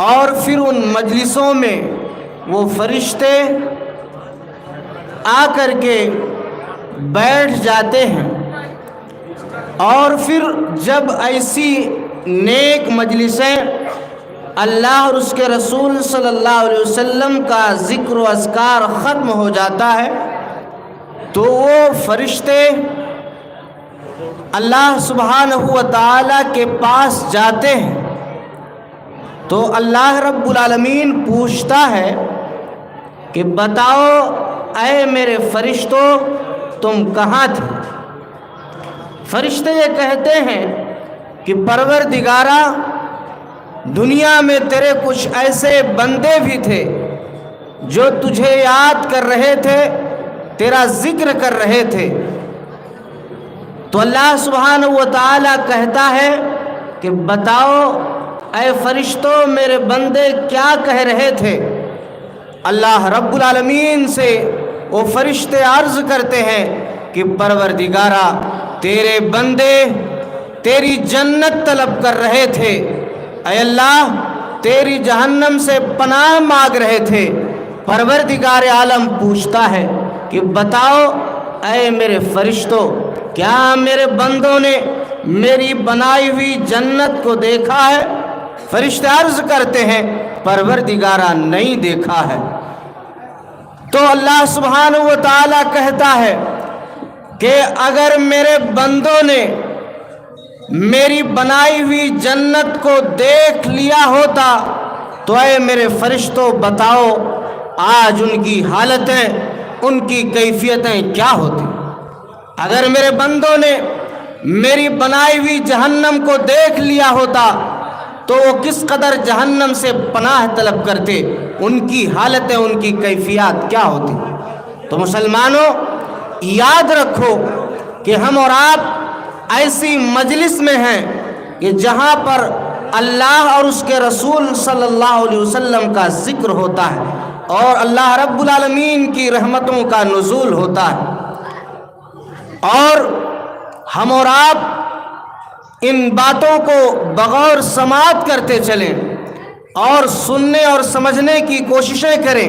اور پھر ان مجلسوں میں وہ فرشتے آ کر کے بیٹھ جاتے ہیں، اور پھر جب ایسی نیک مجلسیں اللہ اور اس کے رسول صلی اللہ علیہ وسلم کا ذکر و اذکار ختم ہو جاتا ہے تو وہ فرشتے اللہ سبحانہ و تعالیٰ کے پاس جاتے ہیں، تو اللہ رب العالمین پوچھتا ہے کہ بتاؤ اے میرے فرشتوں تم کہاں تھے؟ فرشتے یہ کہتے ہیں کہ پروردگارا، دنیا میں تیرے کچھ ایسے بندے بھی تھے جو تجھے یاد کر رہے تھے، تیرا ذکر کر رہے تھے۔ تو اللہ سبحانہ و تعالیٰ کہتا ہے کہ بتاؤ اے فرشتوں میرے بندے کیا کہہ رہے تھے؟ اللہ رب العالمین سے وہ فرشتے عرض کرتے ہیں کہ پروردگارا، تیرے بندے تیری جنت طلب کر رہے تھے، اے اللہ تیری جہنم سے پناہ مانگ رہے تھے۔ پروردگار عالم پوچھتا ہے کہ بتاؤ اے میرے فرشتوں، کیا میرے بندوں نے میری بنائی ہوئی جنت کو دیکھا ہے؟ فرشتے عرض کرتے ہیں پروردگارا نہیں دیکھا ہے۔ تو اللہ سبحانہ و تعالیٰ کہتا ہے کہ اگر میرے بندوں نے میری بنائی ہوئی جنت کو دیکھ لیا ہوتا تو اے میرے فرشتوں بتاؤ آج ان کی حالتیں، ان کی کیفیتیں کیا ہوتی؟ اگر میرے بندوں نے میری بنائی ہوئی جہنم کو دیکھ لیا ہوتا تو وہ کس قدر جہنم سے پناہ طلب کرتے، ان کی حالتیں، ان کی کیفیات کیا ہوتی؟ تو مسلمانوں یاد رکھو کہ ہم اور آپ ایسی مجلس میں ہیں کہ جہاں پر اللہ اور اس کے رسول صلی اللہ علیہ وسلم کا ذکر ہوتا ہے اور اللہ رب العالمین کی رحمتوں کا نزول ہوتا ہے، اور ہم اور آپ ان باتوں کو بغور سماعت کرتے چلیں اور سننے اور سمجھنے کی کوششیں کریں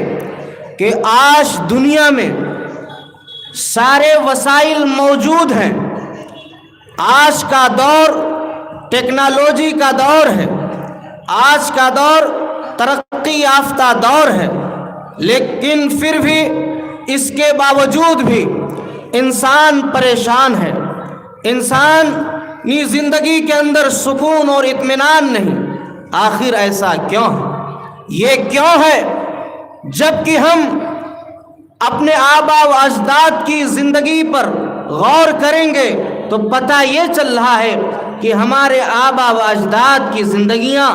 کہ آج دنیا میں سارے وسائل موجود ہیں۔ آج کا دور ٹیکنالوجی کا دور ہے، آج کا دور ترقی یافتہ دور ہے، لیکن پھر بھی اس کے باوجود بھی انسان پریشان ہے، انسانی زندگی کے اندر سکون اور اطمینان نہیں۔ آخر ایسا کیوں ہے؟ یہ کیوں ہے؟ جبکہ ہم اپنے آبا و اجداد کی زندگی پر غور کریں گے تو پتہ یہ چل رہا ہے کہ ہمارے آبا و اجداد کی زندگیاں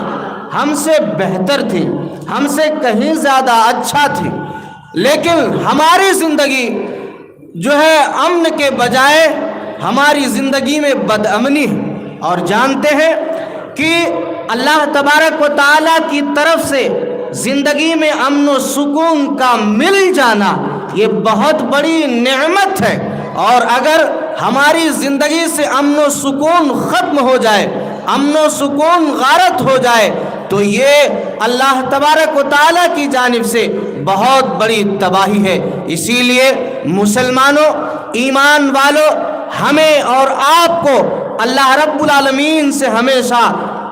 ہم سے بہتر تھیں، ہم سے کہیں زیادہ اچھا تھی، لیکن ہماری زندگی جو ہے امن کے بجائے ہماری زندگی میں بدامنی ہے۔ اور جانتے ہیں کہ اللہ تبارک و تعالیٰ کی طرف سے زندگی میں امن و سکون کا مل جانا یہ بہت بڑی نعمت ہے، اور اگر ہماری زندگی سے امن و سکون ختم ہو جائے، امن و سکون غارت ہو جائے تو یہ اللہ تبارک و تعالیٰ کی جانب سے بہت بڑی تباہی ہے۔ اسی لیے مسلمانوں، ایمان والوں، ہمیں اور آپ کو اللہ رب العالمین سے ہمیشہ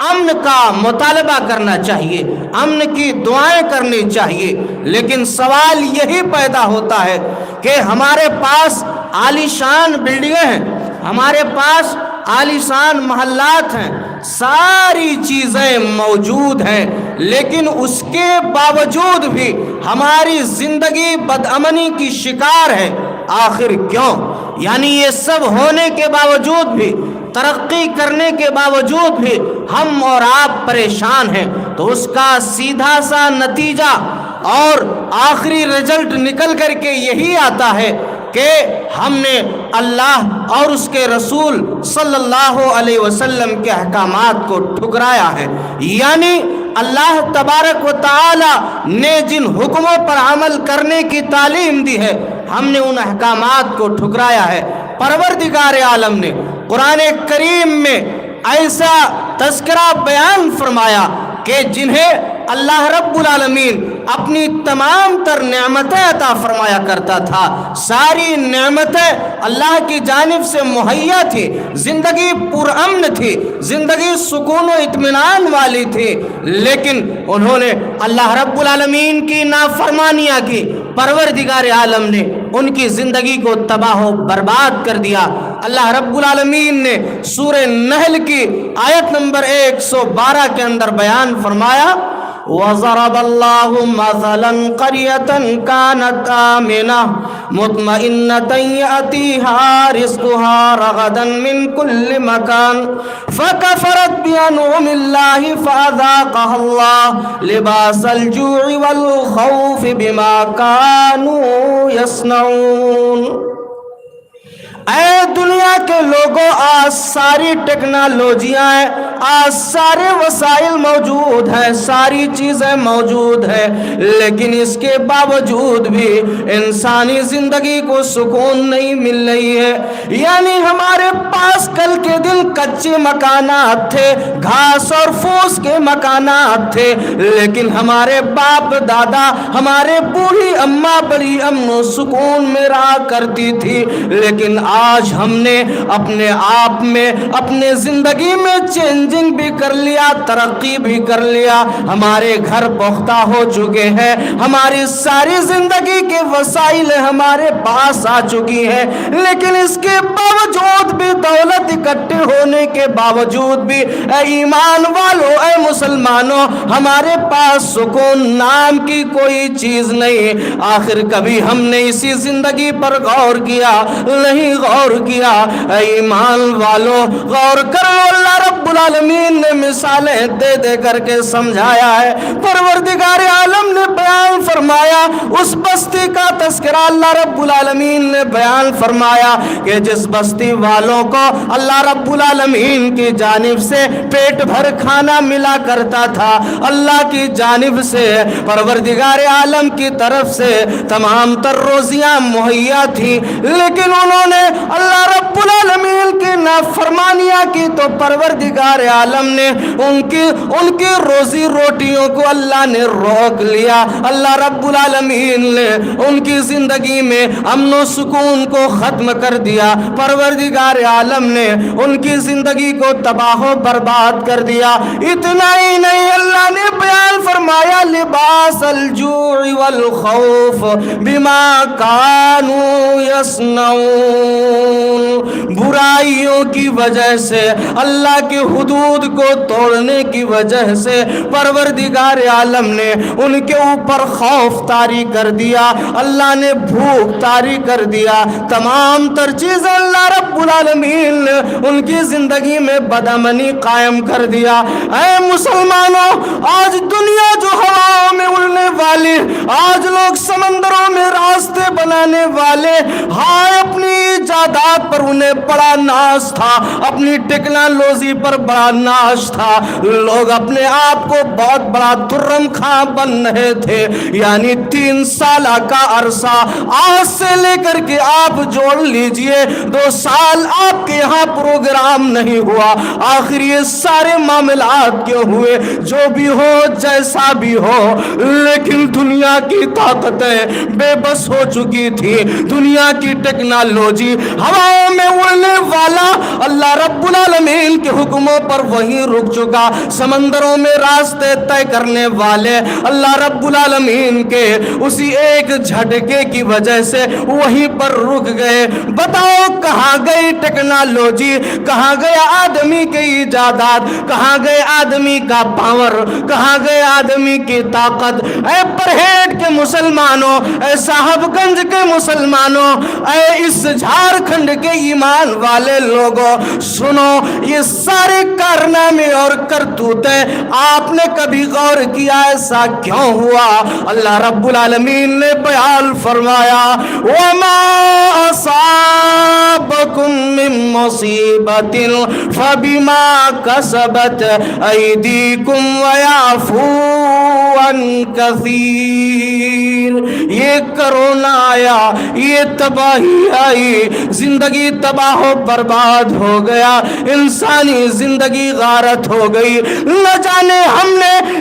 امن کا مطالبہ کرنا چاہیے، امن کی دعائیں کرنی چاہیے، لیکن سوال یہی پیدا ہوتا ہے کہ ہمارے پاس عالی شان بلڈنگیں ہیں، ہمارے پاس عالی شان محلات ہیں، ساری چیزیں موجود ہیں، لیکن اس کے باوجود بھی ہماری زندگی بدامنی کی شکار ہے۔ آخر کیوں؟ یعنی یہ سب ہونے کے باوجود بھی، ترقی کرنے کے باوجود بھی ہم اور آپ پریشان ہیں، تو اس کا سیدھا سا نتیجہ اور آخری رزلٹ نکل کر کے یہی آتا ہے کہ ہم نے اللہ اور اس کے رسول صلی اللہ علیہ وسلم کے احکامات کو ٹھکرایا ہے۔ یعنی اللہ تبارک و تعالی نے جن حکموں پر عمل کرنے کی تعلیم دی ہے، ہم نے ان احکامات کو ٹھکرایا ہے۔ پروردگار عالم نے قرآن کریم میں ایسا تذکرہ بیان فرمایا کہ جنہیں اللہ رب العالمین اپنی تمام تر نعمتیں عطا فرمایا کرتا تھا، ساری نعمتیں اللہ کی جانب سے مہیا تھی، زندگی پرامن تھی، زندگی سکون و اطمینان والی تھی، لیکن انہوں نے اللہ رب العالمین کی نافرمانیاں کی، پروردگار عالم نے ان کی زندگی کو تباہ و برباد کر دیا۔ اللہ رب العالمین نے سورہ نحل کی آیت نمبر 112 کے اندر بیان فرمایا، وَضَرَبَ اللَّهُ مَثَلًا قَرْيَةً كَانَتْ آمِنَةً مُطْمَئِنَّةً يَأْتِيهَا رِزْقُهَا رَغَدًا مِنْ كُلِّ مَكَانٍ فَكَفَرَتْ بِأَنْعُمِ اللَّهِ فَأَذَاقَهَا اللَّهُ لِبَاسَ الْجُوعِ وَالْخَوْفِ بِمَا كَانُوا يَصْنَعُونَ۔ اے دنیا کے لوگوں، آج ساری ٹیکنالوجیاں ہیں، آج سارے وسائل موجود ہیں، ساری چیزیں موجود ہیں، لیکن اس کے باوجود بھی انسانی زندگی کو سکون نہیں مل رہی ہے۔ یعنی ہمارے پاس کل کے دن کچے مکانات تھے، گھاس اور پھوس کے مکانات تھے، لیکن ہمارے باپ دادا، ہمارے بوڑھی اماں بڑی امن و سکون میں رہا کرتی تھی، لیکن آج ہم نے اپنے آپ میں اپنے زندگی میں چینجنگ بھی کر لیا، ترقی بھی کر لیا، ہمارے گھر پختہ ہو چکے ہیں، ہماری ساری زندگی کے وسائل ہمارے پاس آ چکی ہیں، لیکن اس کے باوجود بھی، دولت اکٹھے ہونے کے باوجود بھی، اے ایمان والو، اے مسلمانوں، ہمارے پاس سکون نام کی کوئی چیز نہیں۔ آخر کبھی ہم نے اسی زندگی پر غور کیا؟ نہیں غور کیا۔ اے ایمان والو، غور کرو، اللہ رب العالمین نے مثالیں دے دے کر کے سمجھایا ہے۔ پروردگار عالم نے بیان فرمایا، اس بستی کا تذکرہ اللہ رب العالمین نے بیان فرمایا کہ جس بستی والوں کو اللہ رب العالمین کی جانب سے پیٹ بھر کھانا ملا کرتا تھا، اللہ کی جانب سے، پروردگار عالم کی طرف سے تمام تر روزیاں مہیا تھی، لیکن انہوں نے اللہ رب العالمین کی نافرمانیاں کی تو پروردگار عالم نے ان کی روزی روٹیوں کو اللہ نے روک لیا۔ اللہ رب العالمین نے ان کی زندگی میں امن و سکون کو ختم کر دیا، پروردگار عالم نے ان کی زندگی کو تباہ و برباد کر دیا۔ اتنا ہی نہیں، اللہ نے بیان فرمایا، لباس الجوع والخوف بما كانوا يصنعون، برائیوں کی وجہ سے، اللہ کی حدود کو توڑنے کی وجہ سے پروردگار عالم نے ان کے اوپر خوف طاری کر دیا، اللہ نے بھوک طاری کر دیا، تمام تر چیزیں اللہ رب العالمین نے ان کی زندگی میں بدامنی قائم کر دیا۔ اے مسلمانوں، آج دنیا جو ہواؤں میں اڑنے والی، آج لوگ سمندروں میں راستے بنانے والے، ہائے اپنی ایجادات پر انہیں بڑا ناز تھا، اپنی ٹیکنالوجی پر بڑا ناز تھا، لوگ اپنے آپ کو بہت بڑا ترم خاں بن رہے تھے۔ یعنی 3 سالہ کا عرصہ آج سے لے کر کے آپ جوڑ لیجئے، 2 سال آپ کے یہاں پروگرام نہیں ہوا، آخر یہ سارے معاملات کیوں ہوئے؟ جو بھی ہو، جیسا بھی ہو، لیکن دنیا کی طاقتیں بے بس ہو چکی تھی، دنیا کی ٹیکنالوجی ہواؤں میں اڑنے والا اللہ رب العالمین کے حکموں پر وہیں رک چکا، سمندروں میں راستے طے کرنے والے اللہ رب العالمین کے اسی ایک جھٹکے کی وجہ سے وہیں پر رک گئے۔ بتاؤ کہاں گئی ٹیکنالوجی، کہاں گیا آدمی کی ایجادات، کہاں گئے آدمی کا پاور، کہاں گئے آدمی کی طاقت؟ اے پرہیٹ کے مسلمانوں، اے صاحب گنج کے مسلمانوں، اے اس جھارکھنڈ کے ایمان والے لوگوں، سنو، یہ سارے کارنامے اور کرتوتیں آپ نے کبھی غور کیا ایسا کیوں ہوا؟ اللہ رب العالمین نے بیان فرمایا، وَمَا أَصَابَكُم مِّن مُّصِيبَةٍ فَبِمَا كَسَبَتْ أَيْدِيكُمْ وَيَعْفُو عَن كَثِيرٍ۔ یہ کرونا آیا، یہ تباہی آئی، زندگی تباہ و برباد ہو گیا، انسانی زندگی غارت ہو گئی، نہ جانے ہم نے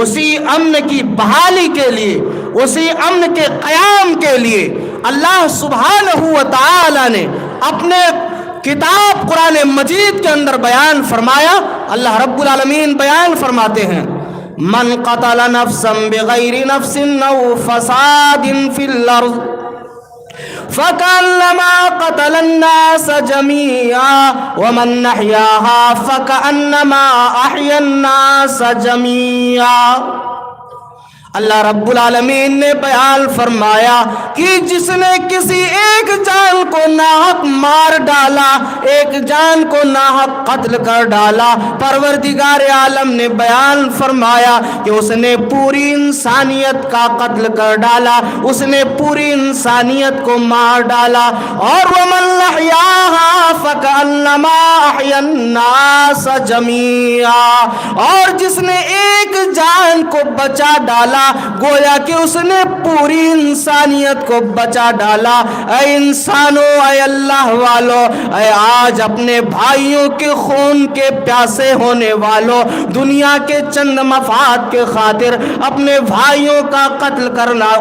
اسی امن کی بحالی کے لیے، اسی امن کے قیام کے لیے اللہ سبحانہ و تعالی نے اپنے کتاب قرآن مجید کے اندر بیان فرمایا۔ اللہ رب العالمین بیان فرماتے ہیں، من قتل نفسا بغیر نفس او فساد فی الارض فَكَأَنَّمَا قَتَلَ النَّاسَ جَمِيعًا وَمَنْ أَحْيَاهَا فَكَأَنَّمَا أَحْيَا النَّاسَ جَمِيعًا۔ اللہ رب العالمین نے بیان فرمایا کہ جس نے کسی ایک جان کو ناحق مار ڈالا، ایک جان کو ناحق قتل کر ڈالا، پروردگار عالم نے بیان فرمایا کہ اس نے پوری انسانیت کا قتل کر ڈالا، اس نے پوری انسانیت کو مار ڈالا۔ اور وَمَنْ أَحْيَاهَا فَكَأَنَّمَا أَحْيَا النَّاسَ جَمِيعًا، اور جس نے ایک جان کو بچا ڈالا گویا کہ اس نے پوری انسانیت کو بچا ڈالا۔ اے انسانوں، اے اللہ والوں، اے آج اپنے بھائیوں کے خون کے پیاسے ہونے والوں، دنیا کے چند مفاد کے خاطر اپنے بھائیوں کا قتل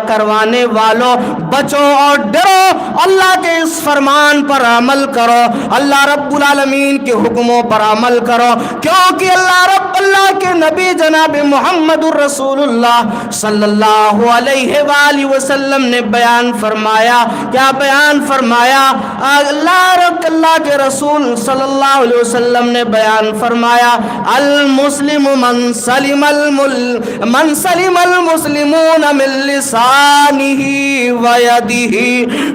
کروانے والوں، بچو اور ڈرو، اللہ کے اس فرمان پر عمل کرو، اللہ رب العالمین کے حکموں پر عمل کرو، کیونکہ اللہ کے نبی جناب محمد الرسول اللہ صلی اللہ علیہ وآلہ وسلم نے بیان فرمایا، کیا بیان فرمایا؟ اللہ کے رسول صلی اللہ علیہ وسلم نے بیان فرمایا، المسلم من سلم المسلمون من لسانہ ویدہ۔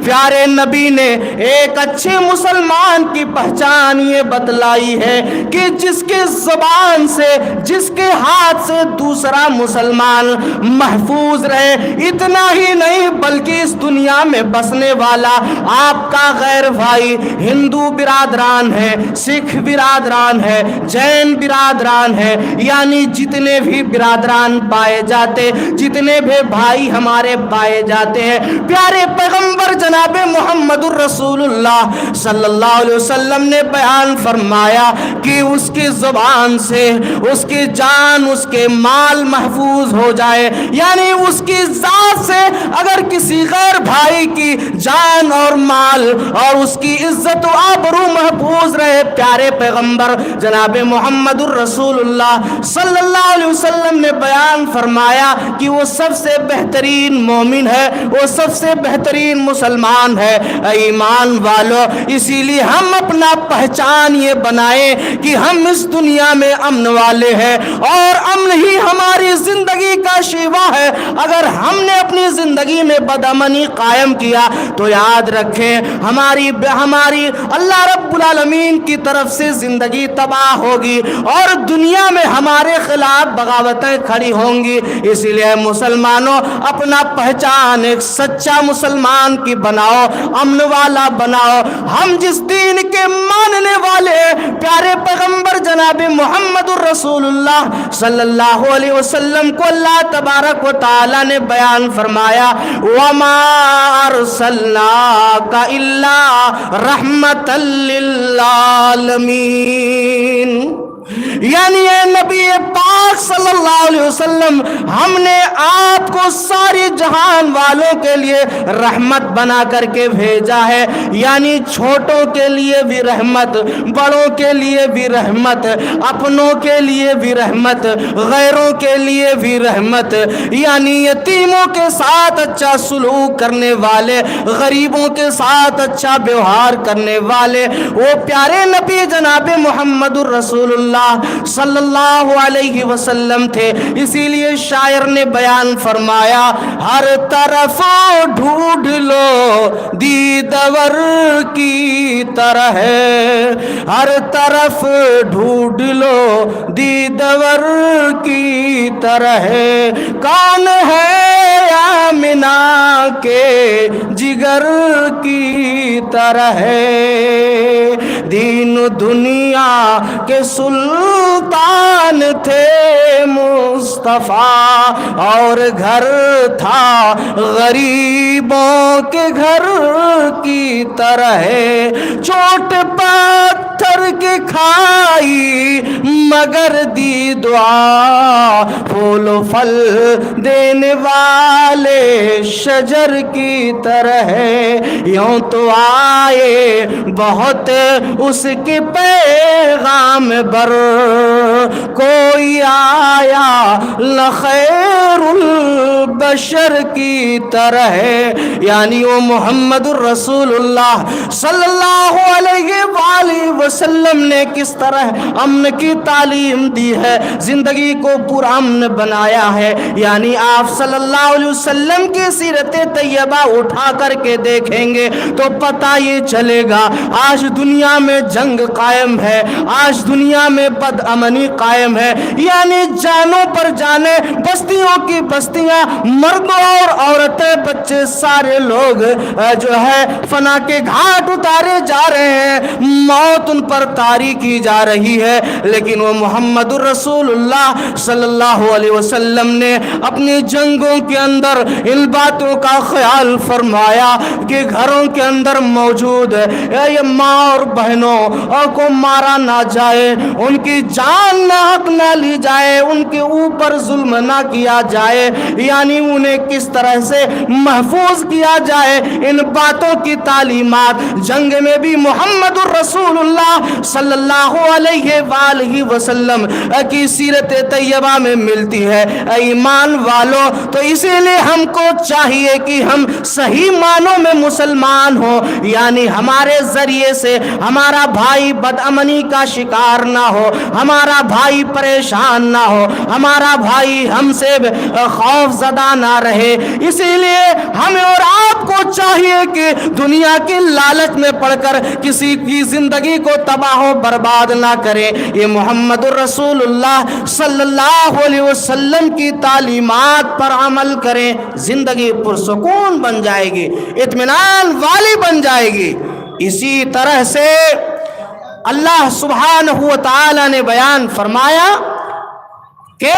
پیارے نبی نے ایک اچھے مسلمان کی پہچان یہ بتلائی ہے کہ جس کے زبان سے، جس کے ہاتھ سے دوسرا مسلمان محفوظ رہے۔ اتنا ہی نہیں بلکہ اس دنیا میں بسنے والا آپ کا غیر بھائی، ہندو برادران ہے، سکھ برادران ہے، جین برادران ہے، یعنی جتنے بھی برادران پائے جاتے، جتنے بھی بھائی ہمارے پائے جاتے ہیں، پیارے پیغمبر جناب محمد الرسول اللہ صلی اللہ علیہ وسلم نے بیان فرمایا کہ اس کی زبان سے اس کی جان، اس کے مال محفوظ ہو جائے، یعنی اس کی ذات سے اگر کسی غیر بھائی کی جان اور مال اور اس کی عزت و آبرو محفوظ رہے، پیارے پیغمبر جناب محمد الرسول اللہ صلی اللہ علیہ وسلم نے بیان فرمایا کہ وہ سب سے بہترین مومن ہے، وہ سب سے بہترین مسلمان ہے۔ ایمان والو، اسی لیے ہم اپنا پہچان یہ بنائیں کہ ہم اس دنیا میں امن والے ہیں اور امن ہی ہماری زندگی کا شیوا ہے۔ اگر ہم نے اپنی زندگی میں بدامنی قائم کیا تو یاد رکھیں ہماری اللہ رب العالمین کی طرف سے زندگی تباہ ہوگی اور دنیا میں ہمارے خلاف بغاوتیں کھڑی ہوں گی۔ اسی لیے مسلمانوں، اپنا پہچان ایک سچا مسلمان کی بناؤ، امن والا بناؤ۔ ہم جس دین کے ماننے والے پیارے پیغمبر جناب محمد الرسول اللہ صلی اللہ علیہ وسلم کو اللہ تبارک و تعالی نے بیان فرمایا، وَمَا أَرْسَلْنَاكَ إِلَّا رَحْمَةً لِّلْعَالَمِينَ۔ یعنی اے نبی پاک صلی اللہ علیہ وسلم، ہم نے آپ کو ساری جہان والوں کے لیے رحمت بنا کر کے بھیجا ہے، یعنی چھوٹوں کے لیے بھی رحمت، بڑوں کے لیے بھی رحمت، اپنوں کے لیے بھی رحمت، غیروں کے لیے بھی رحمت، یعنی یتیموں کے ساتھ اچھا سلوک کرنے والے، غریبوں کے ساتھ اچھا بیوہار کرنے والے وہ پیارے نبی جناب محمد الرسول اللہ صلی اللہ علیہ وسلم تھے۔ اسی لیے شاعر نے بیان فرمایا، ہر طرف ڈھونڈ لو دیدور کی طرح ہے، ہر طرف ڈھونڈ لو دیدور کی طرح ہے، کون ہے آمنہ کے جگر کی طرح ہے، دین دنیا کے سلطان تھے مصطفیٰ اور گھر تھا غریبوں کے گھر کی طرح، چوٹ پتھر کے کھائی مگر دی دعا، پھول پھول و پھل دینے والے شجر کی طرح ہے، یوں تو آئے بہت اس کے پیغام بر، کوئی آیا لخیر البشر کی طرح ہے۔ یعنی وہ محمد الرسول اللہ صلی اللہ علیہ وآلہ وسلم نے کس طرح امن کی تعلیم دی ہے، زندگی کو پرامن بنایا ہے۔ یعنی آپ صلی اللہ علیہ وسلم کی سیرت طیبہ اٹھا کر کے دیکھیں گے تو پتہ یہ چلے گا آج دنیا میں جنگ قائم ہے، آج دنیا میں بد امنی قائم ہے، یعنی جانوں پر جانے، بستیوں کی بستیاں، مردوں اور عورتیں، بچے، سارے لوگ جو ہے فنا کے گھاٹ اتارے جا رہے ہیں، موت ان پر طاری کی جا رہی ہے۔ لیکن وہ محمد الرسول اللہ صلی اللہ علیہ وسلم نے اپنی جنگوں کے اندر ان باتوں کا خیال فرمایا کہ گھروں کے اندر موجود ہے یہ ماں اور بہنوں کو مارا نہ جائے، ان کی جان نہ حق نہ لی جائے، ان کے اوپر ظلم نہ کیا جائے، یعنی انہیں کس طرح سے محفوظ کیا جائے، ان باتوں کی تعلیمات جنگ میں بھی محمد الرسول اللہ صلی اللہ علیہ وآلہ وسلم کی سیرت طیبہ میں ملتی ہے۔ ایمان والو، تو اسی لیے ہم کو چاہیے کہ ہم صحیح معنوں میں مسلمان ہوں، یعنی ہمارے ذریعے سے ہمارا بھائی بد امنی کا شکار نہ ہو، ہمارا بھائی پریشان نہ ہو، ہمارا بھائی ہم سے خوف زدہ نہ رہے۔ اسی لیے ہمیں اور آپ کو چاہیے کہ دنیا کی لالچ میں پڑ کر کسی کی زندگی کو تباہ و برباد نہ کریں، یہ محمد الرسول اللہ صلی اللہ علیہ وسلم کی تعلیمات پر عمل کریں، زندگی پرسکون بن جائے گی، اطمینان والی بن جائے گی۔ اسی طرح سے اللہ سبحانہ و تعالی نے بیان فرمایا کہ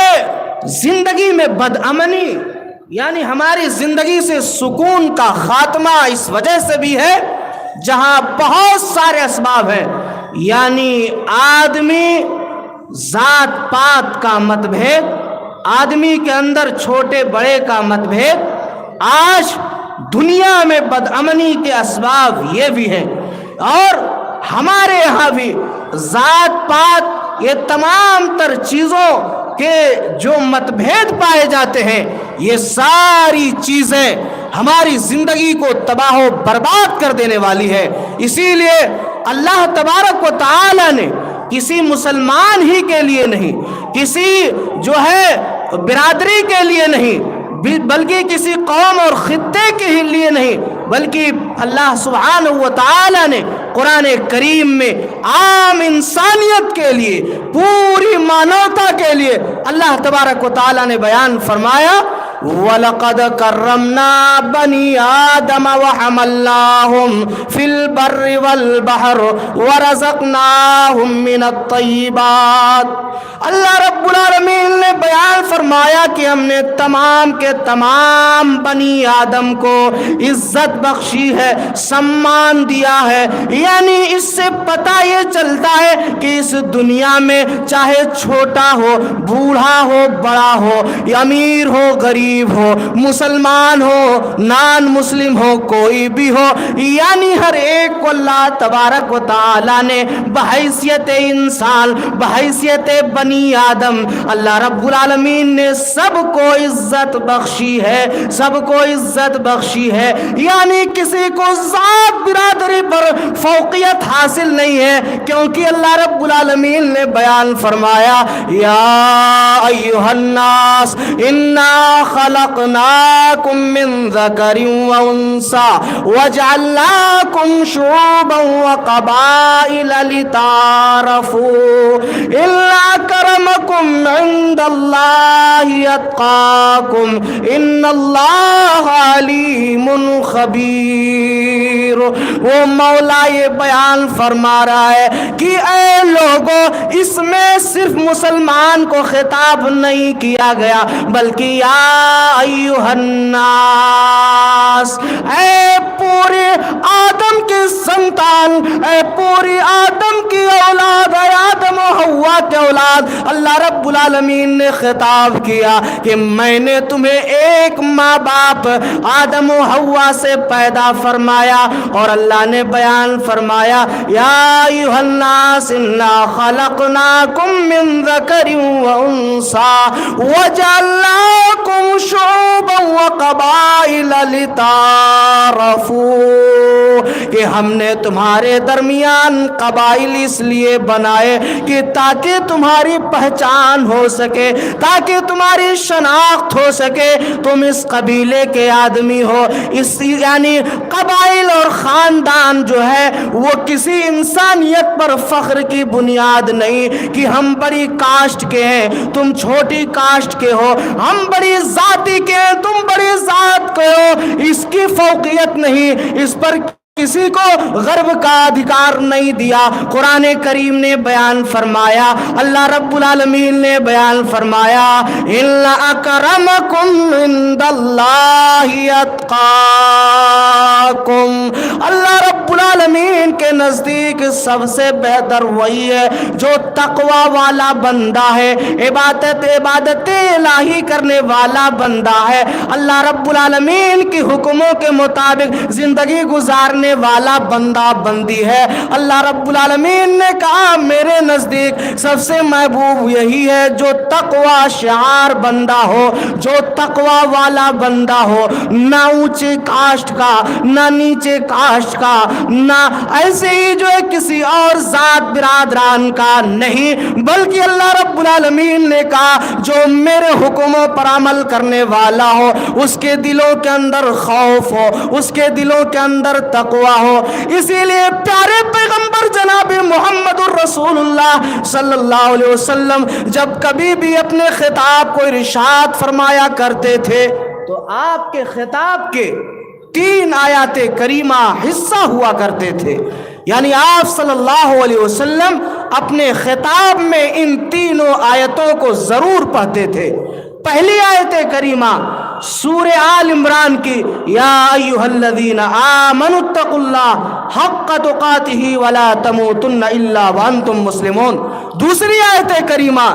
زندگی میں بد امنی، یعنی ہماری زندگی سے سکون کا خاتمہ اس وجہ سے بھی ہے جہاں بہت سارے اسباب ہیں، یعنی آدمی ذات پات کا متبھید، آدمی کے اندر چھوٹے بڑے کا متبھید، آج دنیا میں بد امنی کے اسباب یہ بھی ہیں، اور ہمارے یہاں بھی ذات پات، یہ تمام تر چیزوں کے جو متبھید پائے جاتے ہیں، یہ ساری چیزیں ہماری زندگی کو تباہ و برباد کر دینے والی ہے۔ اسی لیے اللہ تبارک و تعالی نے کسی مسلمان ہی کے لیے نہیں، کسی جو ہے برادری کے لیے نہیں، بلکہ کسی قوم اور خطے کے ہی لیے نہیں، بلکہ اللہ سبحانہ و تعالی نے قرآن کریم میں عام انسانیت کے لیے، پوری مانوتا کے لیے اللہ تبارک و تعالی نے بیان فرمایا وَلَقَدْ كَرَّمْنَا بَنِي آدَمَ وَحَمَلْنَاهُمْ فِي الْبَرِّ وَالْبَحْرِ وَرَزَقْنَاهُمْ مِنَ الطَّيِّبَاتِ۔ اللہ رب العالمین نے بیان فرمایا کہ ہم نے تمام کے تمام بنی آدم کو عزت بخشی ہے، سمان دیا ہے، یعنی اس سے پتہ یہ چلتا ہے کہ اس دنیا میں چاہے چھوٹا ہو، بوڑھا ہو، بڑا ہو، امیر ہو، غریب ہو، مسلمان ہو، نان مسلم ہو، کوئی بھی ہو، یعنی ہر ایک کو اللہ تبارک و تعالی نے بحیثیت انسان، بحیثیت بنی آدم، اللہ رب العالمین نے سب کو عزت بخشی ہے، سب کو عزت بخشی ہے، یعنی کسی کو ذات برادری پر فوقیت حاصل نہیں ہے، کیونکہ اللہ رب العالمین نے بیان فرمایا یا ایھا الناس انا خلقناکم من ذکر و انثی وجعلناکم شعوبا وقبائل لتعارفوا ان اکرمکم عند اللہ اتقاکم ان اللہ علیم خبیر۔ وہ مولا یہ بیان فرما رہا ہے کہ اے لوگوں، اس میں صرف مسلمان کو خطاب نہیں کیا گیا، بلکہ یا ایھا الناس، اے پورے آدم کے سنتان، اے پوری آدم کی اولاد، اے آدم و حوا کے اولاد، اللہ رب العالمین نے خطاب کیا دیا کہ میں نے تمہیں ایک ماں باپ آدم و حوا سے پیدا فرمایا، اور اللہ نے بیان فرمایا یا ایھا الناس انا خلقناکم من ذکر و انثی وجعلناکم شعوبا وقبائل لتعارفوا، کہ ہم نے تمہارے درمیان قبائل اس لیے بنائے کہ تاکہ تمہاری پہچان ہو سکے، تاکہ تمہاری شناخت ہو سکے، تم اس قبیلے کے آدمی ہو۔ اس یعنی قبائل اور خاندان جو ہے وہ کسی انسانیت پر فخر کی بنیاد نہیں کہ ہم بڑی کاسٹ کے ہیں تم چھوٹی کاسٹ کے ہو، ہم بڑی ذاتی کے ہیں تم بڑی ذات کے ہو، اس کی فوقیت نہیں، اس پر کسی کو غرب کا ادھیکار نہیں دیا۔ قرآن کریم نے بیان فرمایا، اللہ رب العالمین نے بیان فرمایا ان اکرمکم عند اللہ اتقاکم، اللہ رب العالمین کے نزدیک سب سے بہتر وہی ہے جو تقوی والا بندہ ہے، عبادت الہی کرنے والا بندہ ہے، اللہ رب العالمین کی حکموں کے مطابق زندگی گزارنے والا بندہ بندی ہے۔ اللہ رب العالمین نے کہا میرے نزدیک سب سے محبوب یہی ہے جو تقوی شعار بندہ ہو، جو تقوی والا بندہ ہو، نہ اونچے کاسٹ کا نہ نیچے کاسٹ کا، نہ ایسے ہی جو ہے کسی اور ذات برادران کا نہیں، بلکہ اللہ رب العالمین نے کہا جو میرے حکموں پر عمل کرنے والا ہو، اس کے دلوں کے اندر خوف ہو، اس کے دلوں کے اندر تقوی ہو۔ اسی لیے پیارے پیغمبر جناب محمد الرسول اللہ صلی اللہ علیہ وسلم جب کبھی بھی اپنے خطاب کو ارشاد فرمایا کرتے تھے تو آپ کے خطاب کے 3 آیات کریمہ حصہ ہوا کرتے تھے، یعنی آپ صلی اللہ علیہ وسلم اپنے خطاب میں ان 3 آیتوں کو ضرور پڑھتے تھے۔ پہلی آیت کریمہ سورہ آل عمران کی یا ایھا الذین آمنوا اتقوا اللہ حق تقاتہ ولا تموتن الا وانتم مسلمون۔ دوسری آیت کریمہ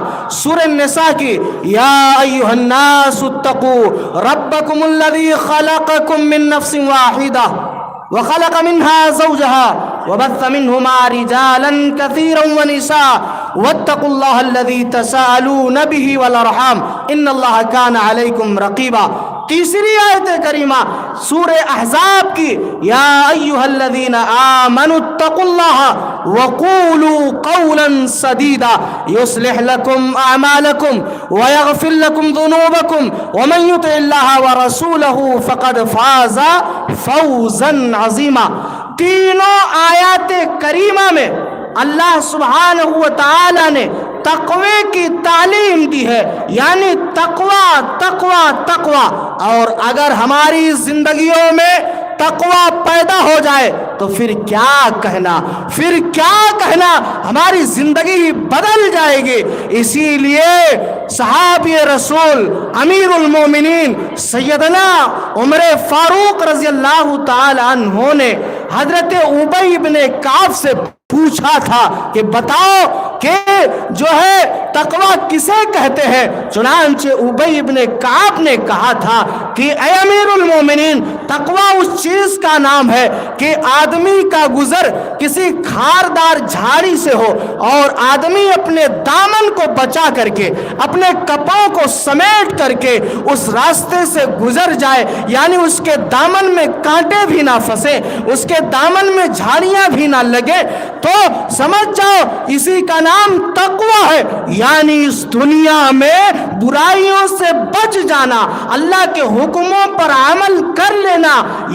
سورہ النساء کی یا ایھا الناس اتقوا ربکم الذی خلقکم من نفس واحدہ وخلق منها زوجها وبث منهما رجالا كثيرا ونساء واتقوا الله الذي تساءلون به والارحام ان الله كان عليكم رقيبا۔ تیسری آیت کریمہ سورہ احزاب کی یا ایھا الذین آمنوا اتقوا اللہ وقولوا قولا سدیدا یصلح لکم اعمالکم ویغفر لکم ذنوبکم ومن یطع اللہ ورسولہ فقد فاز فوزا عظیما۔ تینوں آیات کریمہ میں اللہ سبحانہ و تعالی نے تقوی کی تعلیم دی ہے، یعنی تقوی تقوی تقوی، اور اگر ہماری زندگیوں میں تقوی پیدا ہو جائے تو پھر کیا کہنا ہماری زندگی بدل جائے گی۔ اسی لیے صحابی رسول امیر المومنین سیدنا عمر فاروق رضی اللہ تعالی عنہ نے حضرت ابی بن کعب سے پوچھا تھا کہ بتاؤ کہ جو ہے تقوی کسے کہتے ہیں؟ چنانچہ ابی بن کعب نے کہا تھا کہ اے امیر المومنین، تقوی اس چیز کا نام ہے کہ آدمی کا گزر کسی خاردار جھاڑی سے ہو اور آدمی اپنے دامن کو بچا کر کے، اپنے کپڑوں کو سمیٹ کر کے اس راستے سے گزر جائے، یعنی اس کے دامن میں کانٹے بھی نہ پھنسے، اس کے دامن میں جھاڑیاں بھی نہ لگے، تو سمجھ جاؤ اسی کا نام تقوی ہے، یعنی اس دنیا میں برائیوں سے بچ جانا، اللہ کے حکموں پر عمل کر لینا،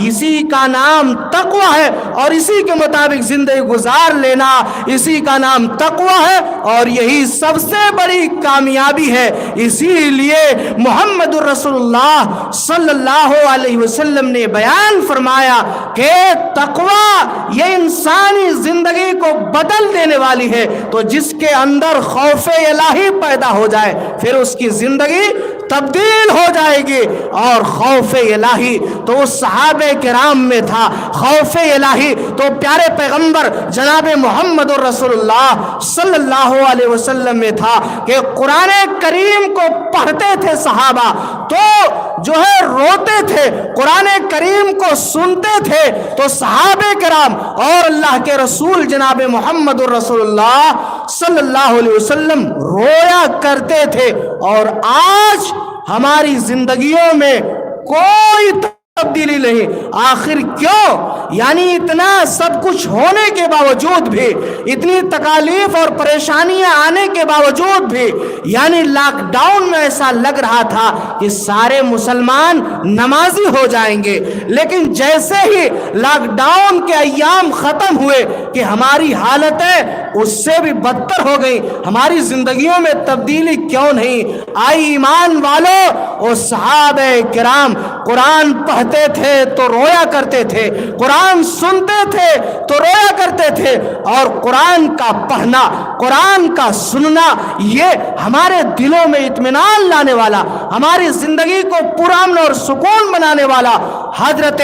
اسی کا نام تقوی ہے، اور اسی کے مطابق زندگی گزار لینا اسی کا نام تقوی ہے، اور یہی سب سے بڑی کامیابی ہے۔ اسی لیے محمد رسول اللہ صلی اللہ علیہ وسلم نے بیان فرمایا کہ تقوی یہ انسانی زندگی کو بدل دینے والی ہے، تو جس کے اندر خوف الہی پیدا ہو جائے پھر اس کی زندگی تبدیل ہو جائے گی، اور اور خوف الہی تو اس صحابہ کرام میں تھا، خوف الہی تو پیارے پیغمبر جناب محمد رسول اللہ صلی اللہ علیہ وسلم میں تھا کہ قرآن کریم کو پڑھتے تھے صحابہ تو جو ہے روتے تھے، قرآن کریم کو سنتے تھے تو صحابہ کرام اور اللہ کے رسول جناب محمد رسول اللہ صلی اللہ علیہ وسلم رویا کرتے تھے۔ اور آج ہماری زندگیوں میں کوئی تبدیلی نہیں، آخر کیوں؟ یعنی اتنا سب کچھ ہونے کے باوجود بھی، اتنی تکالیف اور پریشانیاں آنے کے باوجود بھی، یعنی لاک ڈاؤن میں ایسا لگ رہا تھا کہ سارے مسلمان نمازی ہو جائیں گے، لیکن جیسے ہی لاک ڈاؤن کے ایام ختم ہوئے کہ ہماری حالتیں اس سے بھی بدتر ہو گئی، ہماری زندگیوں میں تبدیلی کیوں نہیں آئی؟ ایمان والو، وہ صحابہ کرام قرآن پڑھتے تھے تو رویا کرتے تھے، قرآن سنتے تھے تو رویا کرتے تھے، اور قرآن کا پڑھنا، قرآن کا سننا یہ ہمارے دلوں میں اطمینان لانے والا، ہماری زندگی کو پرامن اور سکون بنانے والا حضرت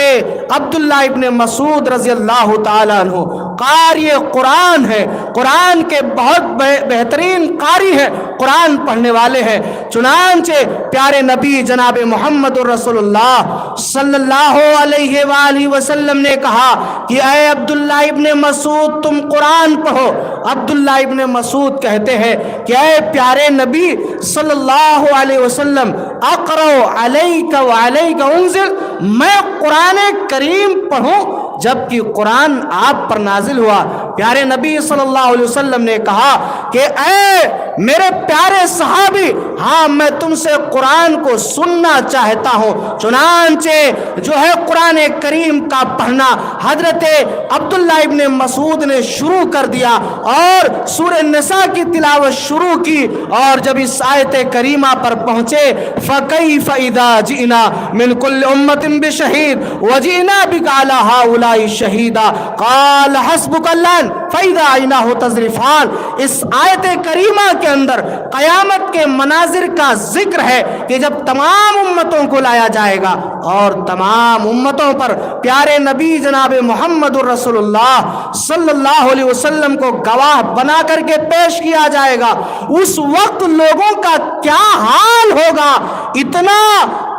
عبداللہ ابن مسعود رضی اللہ تعالیٰ عنہ قاری قرآن ہے، قرآن کے بہت بہترین قاری ہے، قرآن پڑھنے والے ہیں۔ چنانچہ پیارے نبی جناب محمد رسول اللہ صلی اللہ علیہ وآلہ وسلم نے کہا کہ اے عبداللہ ابن مسعود تم قرآن پڑھو۔ عبداللہ ابن مسعود کہتے ہیں کہ اے پیارے نبی صلی اللہ علیہ وسلم اقرأ علیک وعلیک انزل، میں قرآن کریم پڑھوں جبکہ قرآن آپ پر نازل ہوا؟ پیارے نبی صلی اللہ علیہ وسلم نے کہا کہ اے میرے پیارے صحابی، ہاں میں تم سے قرآن کو سننا چاہتا ہوں۔ چنانچہ جو ہے قرآن کریم کا پڑھنا حضرت عبداللہ ابن مسعود نے شروع کر دیا اور سورہ نساء کی تلاوت شروع کی، اور جب اس آیت کریمہ پر پہنچے فَكَيْفَ إِذَا جِئْنَا مِنْ كُلِّ أُمَّةٍ بِشَهِيدٍ وَجِئْنَا بِكَ عَلَى هَؤُلَاءِ شَهِيدًا قَالَ حَسْبُكَ اللَّهُ فَإِذَا عَيْنَاهُ تَذْرِفَانِ۔ اس آیت کریمہ کے اندر قیامت کے مناظر کا ذکر ہے کہ جب تمام امتوں کو لایا جائے گا اور تمام امتوں پر پیارے نبی جناب محمد رسول اللہ صلی اللہ علیہ وسلم کو گواہ بنا کر کے پیش کیا جائے گا، اس وقت لوگوں کا کیا حال ہوگا؟ اتنا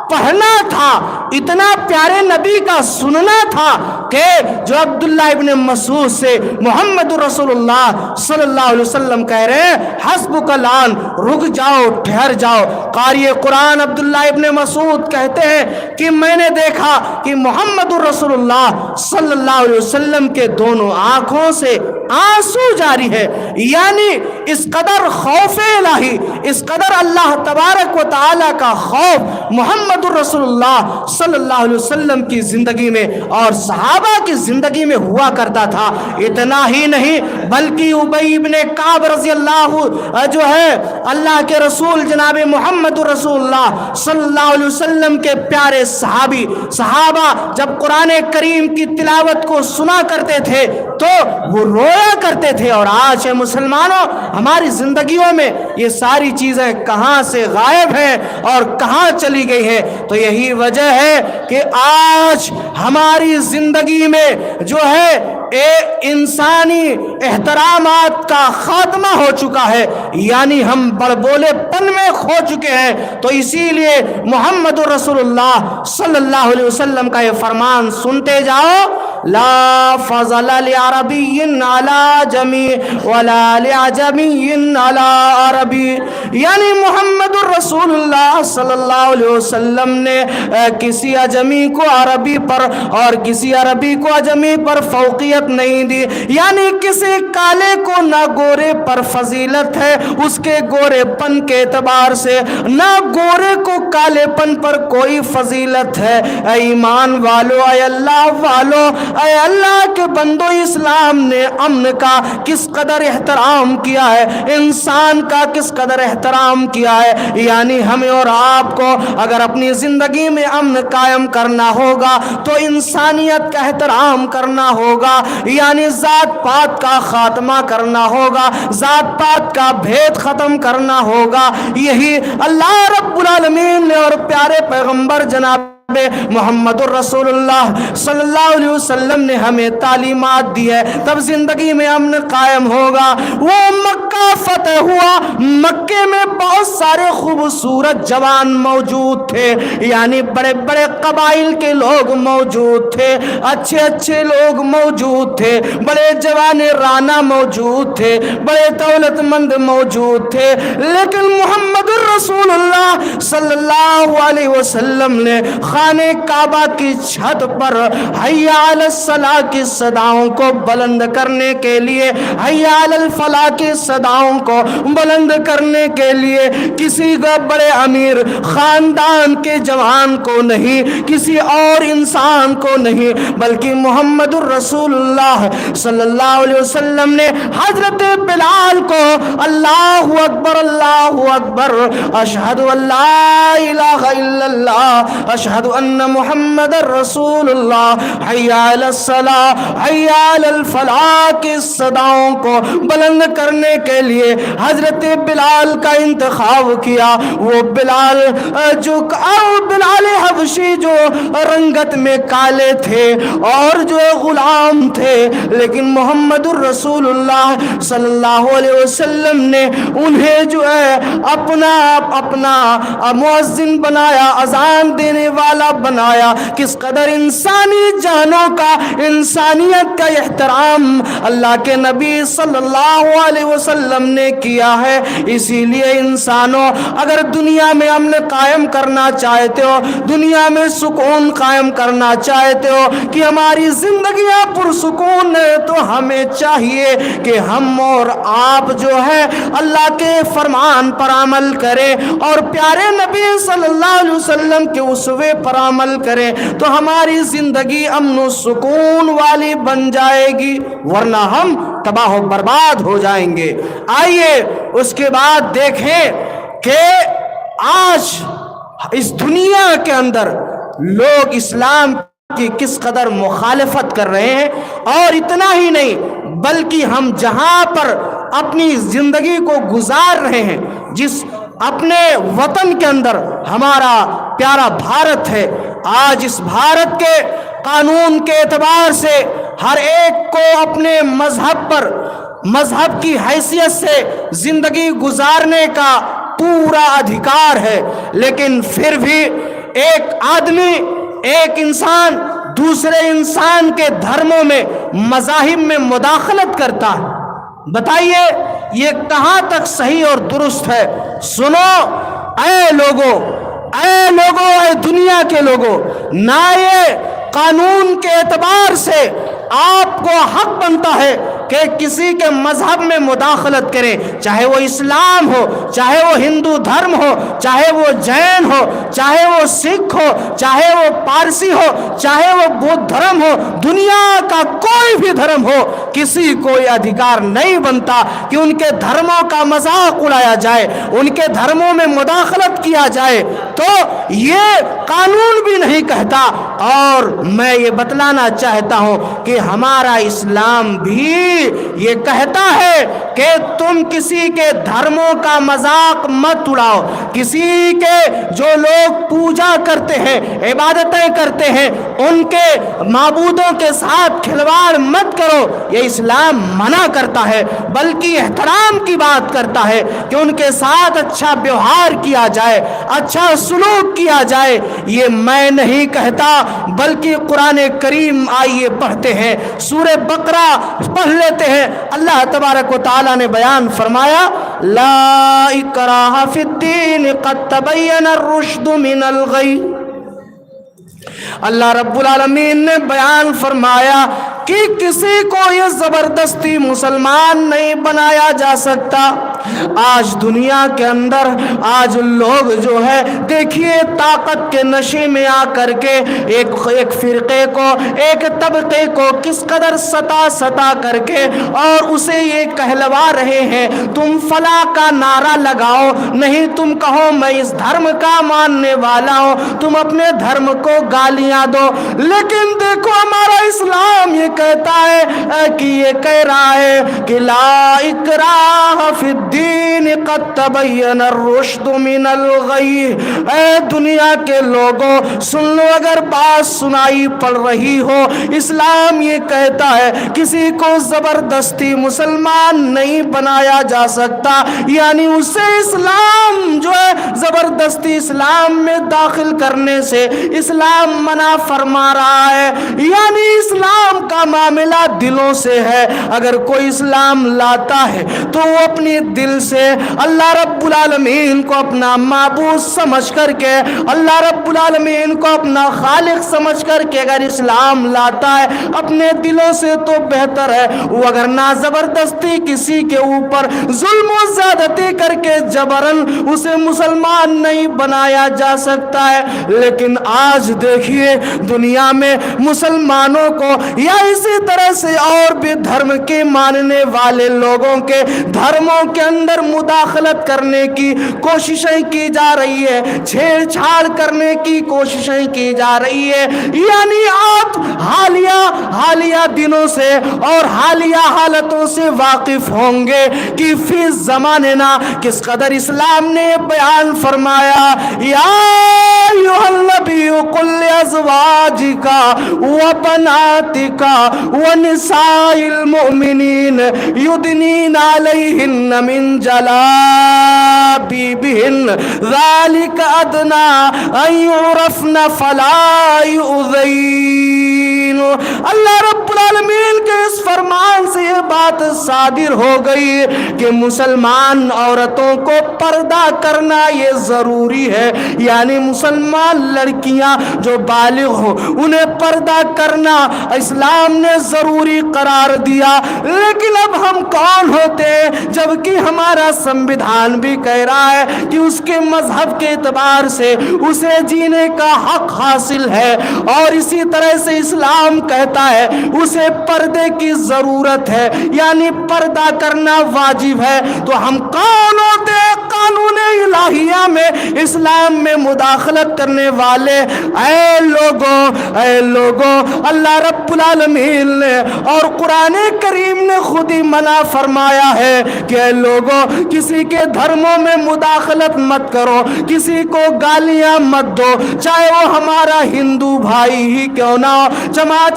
پڑھنا تھا، اتنا پیارے نبی کا سننا تھا کہ جو عبداللہ ابن مسعود سے محمد رسول اللہ صلی اللہ علیہ وسلم کہہ رہے ہیں حسبک الآن، رک جاؤ، ٹھہر جاؤ۔ قاری قرآن عبداللہ ابن مسعود کہتے ہیں کہ میں نے دیکھا کہ محمد رسول اللہ صلی اللہ علیہ وسلم کے دونوں آنکھوں سے آنسو جاری ہے، یعنی اس قدر خوف الہی، اس قدر اللہ تبارک و تعالی کا خوف محمد رسول اللہ صلی اللہ علیہ وسلم کی زندگی میں اور صحابہ کی زندگی میں ہوا کرتا تھا۔ اتنا ہی نہیں بلکہ ابی بن کعب رضی اللہ جو ہے اللہ کے رسول جناب محمد رسول اللہ صلی اللہ علیہ وسلم کے پیارے صحابہ جب قرآن کریم کی تلاوت کو سنا کرتے تھے تو وہ رویا کرتے تھے، اور آج مسلمانوں ہماری زندگیوں میں یہ ساری چیزیں کہاں سے غائب ہیں اور کہاں چلی گئی ہیں؟ تو یہی وجہ ہے کہ آج ہماری زندگی میں جو ہے انسانی احترامات کا خاتمہ ہو چکا ہے، یعنی ہم بڑبولے پن میں کھو چکے ہیں۔ تو اسی لیے محمد رسول اللہ صلی اللہ علیہ وسلم کا یہ فرمان سنتے جاؤ، لا فضل لعربی علی جمی ولا لعجمی علی عربی، یعنی محمد رسول اللہ صلی اللہ علیہ وسلم نے کسی عجمی کو عربی پر اور کسی عربی کو عجمی پر فوقیت نہیں دی، یعنی کسی کالے کو نہ گورے پر فضیلت ہے اس کے گورے پن کے اعتبار سے، نہ گورے کو کالے پن پر کوئی فضیلت ہے۔ اے ایمان والو، اے اللہ والو، اے اللہ کے بندو، اسلام نے امن کا کس قدر احترام کیا ہے، انسان کا کس قدر احترام کیا ہے، یعنی ہمیں اور آپ کو اگر اپنی زندگی میں امن قائم کرنا ہوگا تو انسانیت کا احترام کرنا ہوگا، یعنی ذات پات کا خاتمہ کرنا ہوگا، ذات پات کا بھید ختم کرنا ہوگا۔ یہی اللہ رب العالمین نے اور پیارے پیغمبر جناب محمد الرسول اللہ صلی اللہ علیہ وسلم نے ہمیں تعلیمات دی ہے، تب زندگی میں امن قائم ہوگا۔ وہ مکہ فتح ہوا، مکے میں بہت سارے خوبصورت جوان موجود تھے، یعنی بڑے بڑے قبائل کے لوگ موجود تھے، اچھے اچھے لوگ موجود تھے، بڑے جوان رانا موجود تھے، بڑے دولت مند موجود تھے، لیکن محمد الرسول اللہ صلی اللہ علیہ وسلم نے خانہ کعبہ کی چھت پر حی علی الصلاۃ کی صداؤں کو بلند کرنے کے لیے، حی علی الفلاح کی صداؤں کو بلند کرنے کے لیے کسی کا بڑے امیر خاندان کے جوان کو نہیں، کسی اور انسان کو نہیں، بلکہ محمد الرسول اللہ صلی اللہ علیہ وسلم نے حضرت بلال کو اللہ اکبر اللہ اکبر اشہد ان لا الہ الا اللہ اشہد ان محمد رسول اللہ حی علی الصلاۃ حی علی الفلاح کی صداؤں کو بلند کرنے کے لیے حضرت بلال کا انتخاب کیا۔ وہ بلال بلال حبشی جو رنگت میں کالے تھے اور جو غلام تھے، لیکن محمد الرسول اللہ صلی اللہ علیہ وسلم نے انہیں جو ہے اپنا مؤذن بنایا، اذان دینے والا بنایا۔ کس قدر انسانی جانوں کا، انسانیت کا احترام اللہ کے نبی صلی اللہ علیہ وسلم نے کیا ہے۔ اسی لیے انسانوں، اگر دنیا میں امن قائم کرنا چاہتے ہو، دنیا میں سکون قائم کرنا چاہتے ہو کہ ہماری زندگیاں پرسکون ہے، تو ہمیں چاہیے کہ ہم اور آپ جو ہے اللہ کے فرمان پر عمل کریں اور پیارے نبی صلی اللہ علیہ وسلم کے اسوے پر عمل کریں، تو ہماری زندگی امن و سکون والی بن جائے گی، ورنہ ہم تباہ و برباد ہو جائیں گے۔ آئیے اس کے بعد دیکھیں کہ آج اس دنیا کے اندر لوگ اسلام کی کس قدر مخالفت کر رہے ہیں، اور اتنا ہی نہیں بلکہ ہم جہاں پر اپنی زندگی کو گزار رہے ہیں، جس اپنے وطن کے اندر ہمارا پیارا بھارت ہے، آج اس بھارت کے قانون کے اعتبار سے ہر ایک کو اپنے مذہب پر، مذہب کی حیثیت سے زندگی گزارنے کا پورا ادھیکار ہے، لیکن پھر بھی ایک آدمی، ایک انسان دوسرے انسان کے دھرموں میں، مذاہب میں مداخلت کرتا ہے۔ بتائیے یہ کہاں تک صحیح اور درست ہے؟ سنو اے لوگوں، اے دنیا کے لوگوں، نہ یہ قانون کے اعتبار سے آپ کو حق بنتا ہے کہ کسی کے مذہب میں مداخلت کریں، چاہے وہ اسلام ہو، چاہے وہ ہندو دھرم ہو، چاہے وہ جین ہو، چاہے وہ سکھ ہو، چاہے وہ پارسی ہو، چاہے وہ بدھ دھرم ہو، دنیا کا کوئی بھی دھرم ہو، کسی کو یہ ادھیکار نہیں بنتا کہ ان کے دھرموں کا مذاق اڑایا جائے، ان کے دھرموں میں مداخلت کیا جائے۔ تو یہ قانون بھی نہیں کہتا، اور میں یہ بتلانا چاہتا ہوں کہ ہمارا اسلام بھی یہ کہتا ہے کہ تم کسی کے دھرموں کا مذاق مت اڑاؤ، کسی کے جو لوگ پوجا کرتے ہیں، عبادتیں کرتے ہیں، ان کے معبودوں کے ساتھ کھلواڑ مت کرو، یہ اسلام منع کرتا ہے، بلکہ احترام کی بات کرتا ہے کہ ان کے ساتھ اچھا ویوہار کیا جائے، اچھا سلوک کیا جائے۔ یہ میں نہیں کہتا بلکہ قرآن کریم، آئیے پڑھتے ہیں، سورہ بقرہ پڑھ لیتے ہیں۔ اللہ تبارک و تعالیٰ نے بیان فرمایا، لا اکراہ فی الدین قد تبین الرشد من الغی۔ اللہ رب العالمین نے بیان فرمایا کہ کسی کو یہ زبردستی مسلمان نہیں بنایا جا سکتا۔ آج دنیا کے اندر آج لوگ جو ہے دیکھیے طاقت کے نشے میں آ کر کے ایک فرقے کو، ایک طبقے کو کس قدر ستا کر کے اور اسے یہ کہلوا رہے ہیں تم فلاں کا نعرہ لگاؤ، نہیں تم کہو میں اس دھرم کا ماننے والا ہوں، تم اپنے دھرم کو گالیاں دو۔ لیکن دیکھو ہمارا اسلام یہ کہتا ہے کہ یہ کہہ رہا ہے کہ لا اکراہ فی الدین قد تبین الرشد من الغی۔ اے دنیا کے لوگوں سن لو، اگر بات سنائی پڑ رہی ہو، اسلام یہ کہتا ہے کسی کو زبردستی مسلمان نہیں بنایا جا سکتا، یعنی اسے اسلام جو ہے زبردستی اسلام میں داخل کرنے سے اسلام منع فرما رہا ہے، یعنی اسلام کا معاملہ دلوں سے ہے۔ اگر کوئی اسلام لاتا ہے تو وہ اپنے دل سے اللہ رب العالمین کو اپنا معبود سمجھ کر کے، اللہ رب العالمین کو اپنا خالق سمجھ کر کے اگر اسلام لاتا ہے اپنے دلوں سے تو بہتر ہے، وہ اگر نہ زبردستی کسی کے اوپر ظلم و زیادتی کر کے جبرن اسے مسلمان نہیں بنایا جا سکتا ہے۔ لیکن آج دیکھیے دنیا میں مسلمانوں کو یا اسی طرح سے اور بھی دھرم کے ماننے والے لوگوں کے دھرموں کے اندر مداخلت کرنے کی کوششیں کی جا رہی ہے، چھیڑ چھاڑ کرنے کی کوششیں کی جا رہی ہے، یعنی آپ حالیہ دنوں سے اور حالیہ حالتوں سے واقف ہوں گے کہ فی زماننا کس قدر اسلام نے بیان فرمایا، یا ایھا النبی قل لازواجک وبناتک ونساء المؤمنین یدنین علیہن من جلابیبہن ذالک ادنی ان یعرفن فلا یؤذین۔ اللہ رب العالمین کے اس فرمان سے یہ بات صادر ہو گئی کہ مسلمان عورتوں کو پردہ کرنا یہ ضروری ہے، یعنی مسلمان لڑکیاں جو بالغ ہو انہیں پردہ کرنا اسلام نے ضروری قرار دیا۔ لیکن اب ہم کون ہوتے ہیں جبکہ ہمارا سنویدھان بھی کہہ رہا ہے کہ اس کے مذہب کے اعتبار سے اسے جینے کا حق حاصل ہے، اور اسی طرح سے اسلام کہتا ہے اسے پردے کی ضرورت ہے، یعنی پردہ کرنا واجب ہے۔ تو ہم کون ہوتے ہیں قانون الہیہ میں اسلام میں مداخلت کرنے والے؟ اے لوگوں اللہ رب العالمین نے اور قرآن کریم نے خود ہی منع فرمایا ہے کہ اے لوگوں کسی کے دھرموں میں مداخلت مت کرو، کسی کو گالیاں مت دو، چاہے وہ ہمارا ہندو بھائی ہی کیوں نہ ہو،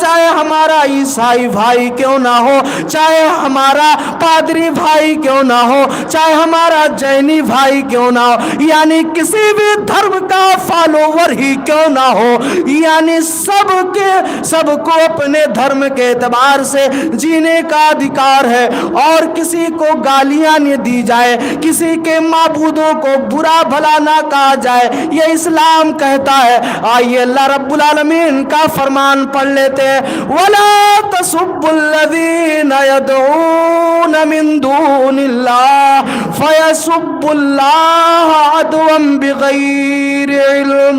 چاہے ہمارا عیسائی بھائی کیوں نہ ہو، چاہے ہمارا پادری بھائی کیوں نہ ہو، چاہے ہمارا جینی بھائی کیوں نہ ہو، یعنی کسی بھی دھرم کا فالوور ہی کیوں نہ ہو، یعنی سب کو اپنے دھرم کے اعتبار سے جینے کا ادھیکار ہے، اور کسی کو گالیاں نہ دی جائے، کسی کے معبودوں کو برا بھلا نہ کہا جائے، یہ اسلام کہتا ہے۔ آئیے اللہ رب العالمین کا فرمان پڑھ لیتے ہیں، وَلَا تَسُبُّوا الَّذِينَ يَدْعُونَ مِن دُونِ اللَّهِ فَيَسُبُّوا اللَّهَ عَدْوًا بِغَيْرِ عِلْمٍ۔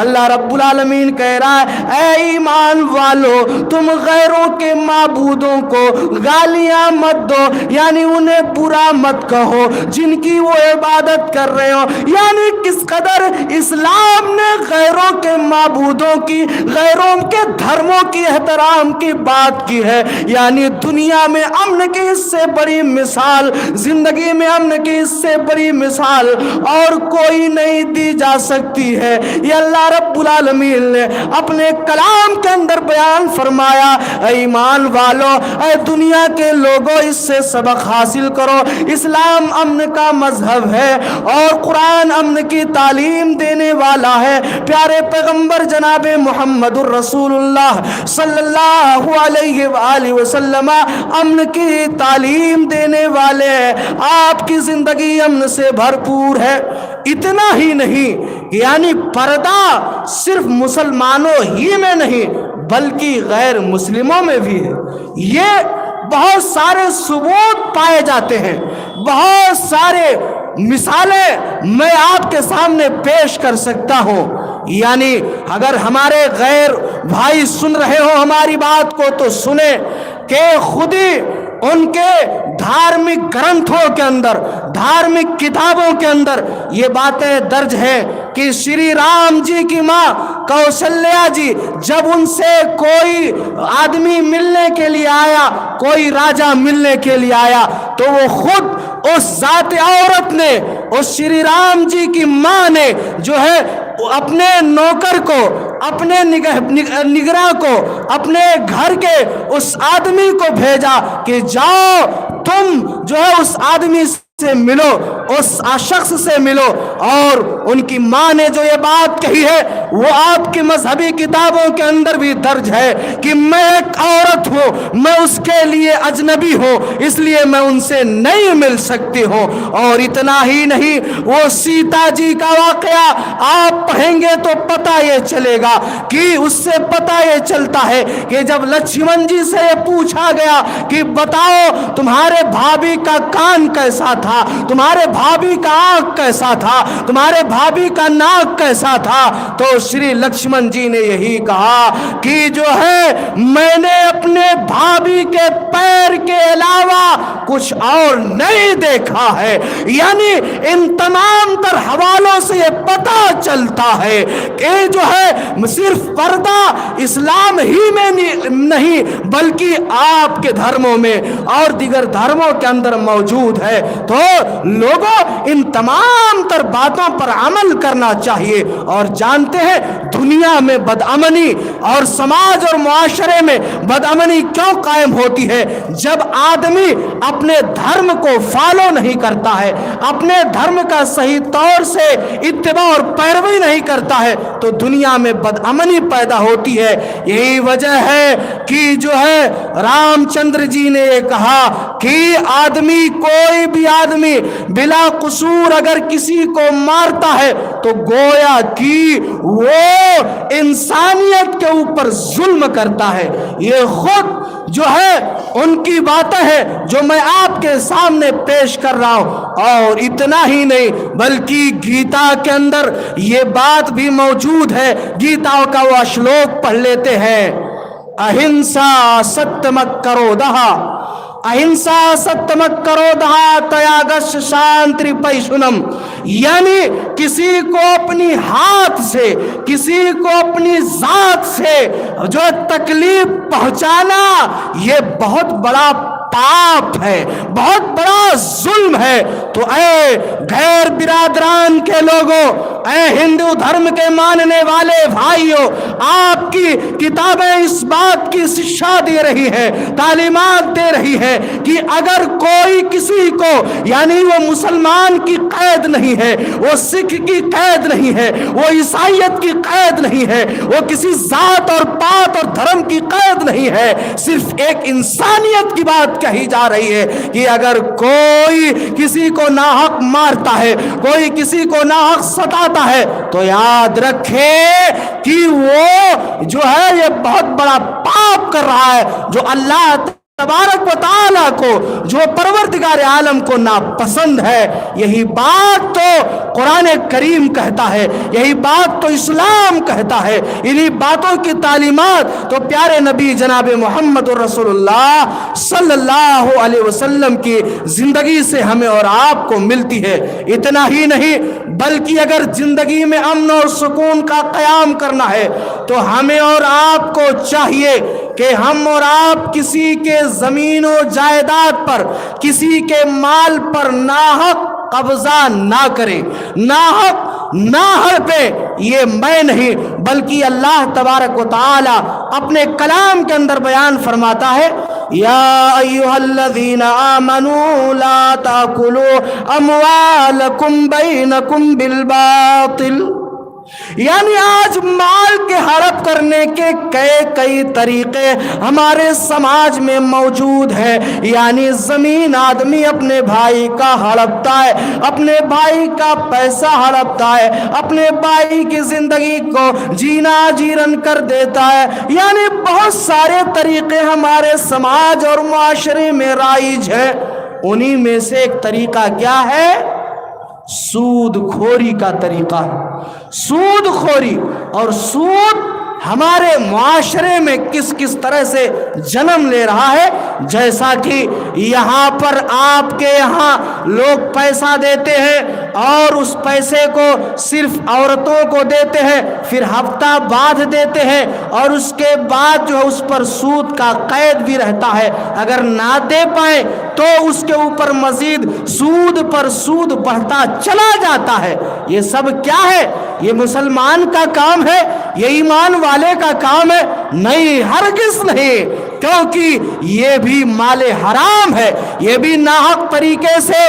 اللہ رب العالمین کہہ رہا ہے اے ایمان والو تم غیروں کے معبودوں کو گالیاں مت دو، یعنی انہیں برا مت کہو جن کی وہ عبادت کر رہے ہو، یعنی کس قدر اسلام نے غیروں کے معبودوں کی، غیروں کے دھرموں کی احترام کی بات کی ہے، یعنی دنیا میں امن کی اس سے بڑی مثال، زندگی میں امن کی اس سے بڑی مثال اور کوئی نہیں دی جا سکتی ہے۔ یہ اللہ رب العالمین نے اپنے کلام کے اندر بیان فرمایا، اے ایمان والو، اے دنیا کے لوگوں اس سے سبق حاصل کرو، اسلام امن کا مذہب ہے اور قرآن امن کی تعلیم دینے والا ہے۔ پیارے پیغمبر جناب محمد الرسول اللہ صلی اللہ علیہ وآلہ وسلم امن کی تعلیم دینے والے ہیں، آپ کی زندگی امن سے بھرپور ہے۔ اتنا ہی نہیں، یعنی پردہ صرف مسلمانوں ہی میں نہیں بلکہ غیر مسلموں میں بھی ہے۔ یہ بہت سارے ثبوت پائے جاتے ہیں، بہت سارے مثالیں میں آپ کے سامنے پیش کر سکتا ہوں، یعنی اگر ہمارے غیر بھائی سن رہے ہو ہماری بات کو تو سنیں کہ خود ہی ان کے دھارمک گرنتھوں کے اندر، دھارمک کتابوں کے اندر یہ باتیں درج ہیں کہ شری رام جی کی ماں کوشلیہ جی جب ان سے کوئی آدمی ملنے کے لیے آیا، کوئی راجہ ملنے کے لیے آیا، تو وہ خود اس ذات عورت نے، اس شری رام جی کی ماں نے جو ہے اپنے نوکر کو، اپنے نگراں کو، اپنے گھر کے اس آدمی کو بھیجا کہ جاؤ تم جو ہے اس آدمی سے ملو، اس شخص سے ملو۔ اور ان کی ماں نے جو یہ بات کہی ہے وہ آپ کی مذہبی کتابوں کے اندر بھی درج ہے کہ میں ایک عورت ہوں، میں اس کے لیے اجنبی ہوں، اس لیے میں ان سے نہیں مل سکتی ہوں۔ اور اتنا ہی نہیں، وہ سیتا جی کا واقعہ آپ پڑھیں گے تو پتہ یہ چلے گا کہ اس سے پتہ یہ چلتا ہے کہ جب لکشمن جی سے یہ پوچھا گیا کہ بتاؤ تمہارے بھابھی کا کان کیسا تھا، تمہارے بھابھی کا آنکھ کیسا تھا، تمہارے بھابھی کا ناک کیسا تھا، تو شری لکشمن جی نے یہی کہا کہ جو ہے میں نے اپنے بھابھی کے پیر کے علاوہ کچھ اور نہیں دیکھا ہے۔ یعنی ان تمام تر حوالوں سے یہ پتہ چلتا ہے کہ جو ہے صرف پردہ اسلام ہی میں نہیں بلکہ آپ کے دھرموں میں اور دیگر دھرموں کے اندر موجود ہے۔ تو لوگوں ان تمام تر باتوں پر عمل کرنا چاہیے۔ اور جانتے ہیں دنیا میں بدامنی اور سماج اور معاشرے میں بدامنی کیوں قائم ہوتی ہے؟ جب آدمی اپنے دھرم کو فالو نہیں کرتا ہے، اپنے دھرم کا صحیح طور سے اتباع اور پیروی نہیں کرتا ہے تو دنیا میں بدامنی پیدا ہوتی ہے۔ یہی وجہ ہے کہ جو ہے رام چندر جی نے یہ کہا کہ آدمی، کوئی بھی آدمی بلا قصور اگر کسی کو مارتا ہے تو گویا کہ وہ انسانیت کے اوپر ظلم کرتا ہے۔ یہ خود جو ہے ان کی باتیں ہیں جو میں آپ کے سامنے پیش کر رہا ہوں۔ اور اتنا ہی نہیں بلکہ گیتا کے اندر یہ بات بھی موجود ہے۔ گیتا کا وہ شلوک پڑھ لیتے ہیں، اہنسا ستمک کرودھا، اہنسا ستمک کرودھا تیاگش شانتی پیشنم۔ یعنی کسی کو اپنی ہاتھ سے، کسی کو اپنی ذات سے جو تکلیف پہنچانا یہ بہت بڑا پاپ ہے، بہت بڑا ظلم ہے۔ تو اے غیر برادران کے لوگوں، اے ہندو دھرم کے ماننے والے بھائیوں، آپ کی کتابیں اس بات کی شکشا دے رہی ہے، تعلیمات دے رہی ہے کہ اگر کوئی کسی کو، یعنی وہ مسلمان کی قید نہیں ہے، وہ سکھ کی قید نہیں ہے، وہ عیسائیت کی قید نہیں ہے، وہ کسی ذات اور پات اور دھرم کی قید نہیں ہے، صرف ایک انسانیت کی بات کہی جا رہی ہے کہ اگر کوئی کسی کو ناحق مارتا ہے، کوئی کسی کو ناحق ستاتا ہے تو یاد رکھے کہ وہ جو ہے یہ بہت بڑا پاپ کر رہا ہے جو اللہ تبارک و تعالیٰ کو، جو پروردگار عالم کو ناپسند ہے۔ یہی بات تو قرآن کریم کہتا ہے، یہی بات تو اسلام کہتا ہے، انہی باتوں کی تعلیمات تو پیارے نبی جناب محمد رسول اللہ صلی اللہ علیہ وسلم کی زندگی سے ہمیں اور آپ کو ملتی ہے۔ اتنا ہی نہیں بلکہ اگر زندگی میں امن اور سکون کا قیام کرنا ہے تو ہمیں اور آپ کو چاہیے کہ ہم اور آپ کسی کے زمین و جائیداد پر، کسی کے مال پر ناحق قبضہ نہ کریں، ناحق نہ ہڑپے۔ یہ میں نہیں بلکہ اللہ تبارک و تعالی اپنے کلام کے اندر بیان فرماتا ہے، یا ایھا الذین آمنوا لا تاکلوا اموالکم بینکم بالباطل۔ یعنی آج مال کے ہڑپ کرنے کے کئی طریقے ہمارے سماج میں موجود ہیں۔ یعنی زمین آدمی اپنے بھائی کا ہڑپتا ہے، اپنے بھائی کا پیسہ ہڑپتا ہے، اپنے بھائی کی زندگی کو جینا جیرن کر دیتا ہے۔ یعنی بہت سارے طریقے ہمارے سماج اور معاشرے میں رائج ہیں۔ انہی میں سے ایک طریقہ کیا ہے؟ سود خوری کا طریقہ ہے۔ سود خوری، اور سود ہمارے معاشرے میں کس کس طرح سے جنم لے رہا ہے. جیسا کہ یہاں پر آپ کے یہاں لوگ پیسہ دیتے ہیں اور اس پیسے کو صرف عورتوں کو دیتے ہیں, پھر ہفتہ بعد دیتے ہیں, اور اس کے بعد جو ہے اس پر سود کا قید بھی رہتا ہے. اگر نہ دے پائیں تو اس کے اوپر مزید سود پر سود بڑھتا چلا جاتا ہے. یہ سب کیا ہے؟ یہ مسلمان کا کام ہے؟ یہ ایمان والے کا کام ہے؟ نہیں, ہرگز نہیں, کیونکہ یہ بھی مال حرام ہے. یہ بھی ناحق طریقے سے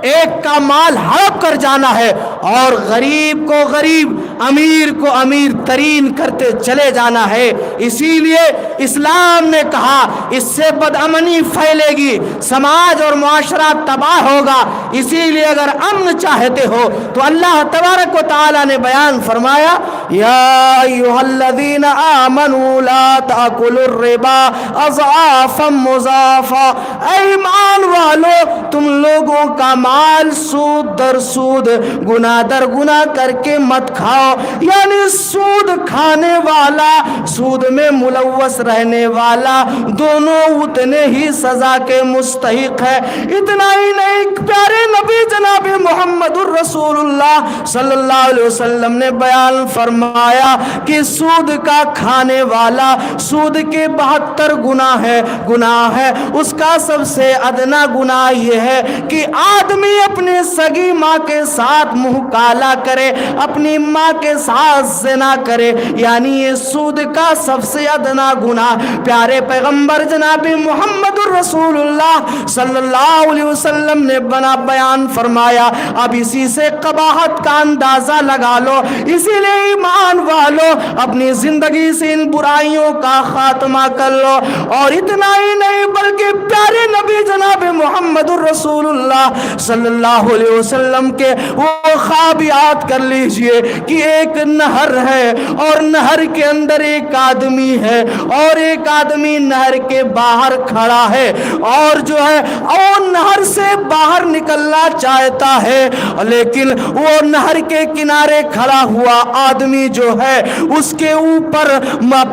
ایک کا مال ہڑپ کر جانا ہے اور غریب کو غریب, امیر کو امیر ترین کرتے چلے جانا ہے. اسی لیے اسلام نے کہا اس سے بدامنی پھیلے گی, سماج اور معاشرہ تباہ ہوگا. اسی لیے اگر امن چاہتے ہو تو اللہ تبارک و تعالی نے بیان فرمایا, یا ایھا الذین آمنوا لا تأکلوا الربا اضعافا مضاعفا. اے ایمان والو, تم لوگوں کا مال سود در سود, گناہ در گناہ کر کے مت کھاؤ. یعنی سود کھانے والا, سود میں ملوث رہنے والا, دونوں اتنے ہی سزا کے مستحق ہے. اتنا ہی نہیں, پیارے نبی جناب محمد الرسول اللہ صلی اللہ علیہ وسلم نے بیان فرمایا کہ سود کا کھانے والا, سود کے 72 گناہ ہے. اس کا سب سے ادنا گناہ یہ ہے کہ آدمی اپنی سگی ماں کے ساتھ منہ کالا کرے, اپنی ماں کے ساتھ زنا کرے. یعنی یہ سود کا سب سے ادنا گناہ. پیارے پیغمبر جناب محمد الرسول اللہ صلی اللہ علیہ وسلم نے بیان فرمایا. اب اسی سے قباحت کا اندازہ لگا لو. اسی لیے ایمان والو, اپنی زندگی سے ان برائیوں کا خاتمہ کر لو. اور اتنا ہی نہیں بلکہ پیارے نبی جناب محمد الرسول اللہ صلی اللہ علیہ وسلم کے وہ خواب یاد کر لیجئے کہ ایک نہر ہے اور نہر کے اندر ایک آدمی ہے, اور ایک آدمی نہر کے باہر کھڑا ہے, اور جو ہے وہ نہر سے باہر نکلنا چاہتا ہے, لیکن وہ نہر کے کنارے کھڑا ہوا آدمی جو ہے اس کے اوپر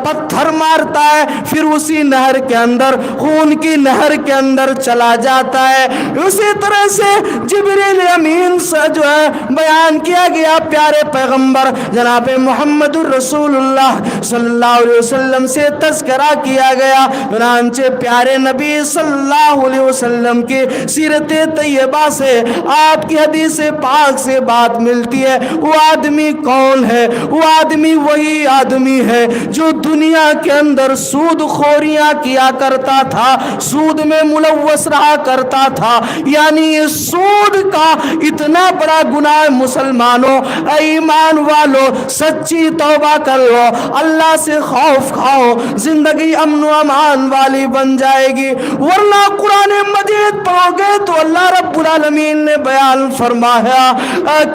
پتھر مارتا ہے, پھر اسی نہر کے اندر, خون کی نہر کے اندر چلا جاتا ہے. اسی طرح سے جبریل امین سے جو ہے بیان کیا گیا, پیارے پیغمبر جناب محمد الرسول اللہ صلی اللہ علیہ وسلم سے تذکرہ کیا گیا. چنانچہ پیارے نبی صلی اللہ علیہ وسلم کی سیرت طیبہ سے, آپ کی حدیث پاک سے بات ملتی ہے. وہ آدمی کون ہے؟ وہ آدمی وہی آدمی ہے جو دنیا کے اندر سود خوریاں کیا کرتا تھا, سود میں ملوث رہا کرتا تھا. یعنی یہ سود کا اتنا بڑا گناہ مسلمانوں, ایمان والو, سچی توبہ کر لو, اللہ سے خوف کھاؤ, زندگی امن و امان والی بن جائے گی. ورنہ قرآن مجید پڑھو گے تو اللہ رب العالمین نے بیان فرمایا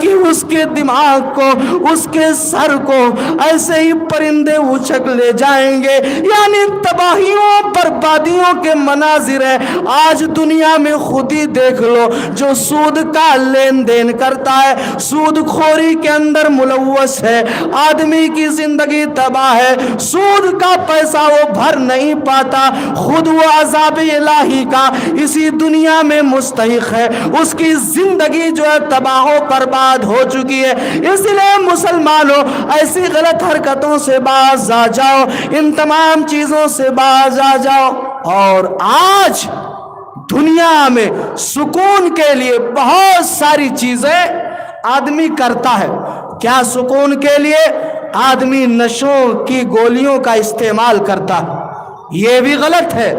کہ اس کے دماغ کو, اس کے سر کو ایسے ہی پرندے اچک لے جائیں گے. یعنی تباہیوں بربادیوں کے مناظر ہیں. آج دنیا میں خود ہی دیکھ لو, جو سود کا لین دین کرتا ہے, سود خوری کے اندر ملوث ہے, آدمی کی زندگی تباہ ہے. سود کا پیسہ وہ بھر نہیں پاتا, خود وہ عذاب الہی کا اسی دنیا میں مستحق ہے. اس کی زندگی جو ہے تباہ و برباد ہو چکی ہے. اس لیے مسلمانوں, ایسی غلط حرکتوں سے باز آ جاؤ, ان تمام چیزوں سے باز آ جاؤ. اور آج دنیا میں سکون کے لیے بہت ساری چیزیں آدمی کرتا ہے. کیا سکون کے لیے؟ آدمی نشوں کی گولیوں کا استعمال کرتا ہے, یہ بھی غلط ہے.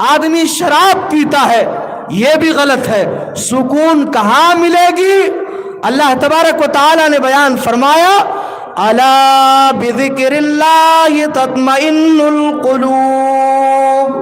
آدمی شراب پیتا ہے, یہ بھی غلط ہے. سکون کہاں ملے گی؟ اللہ تبارک و تعالی نے بیان فرمایا, الا بذکر اللہ تطمئن القلوب.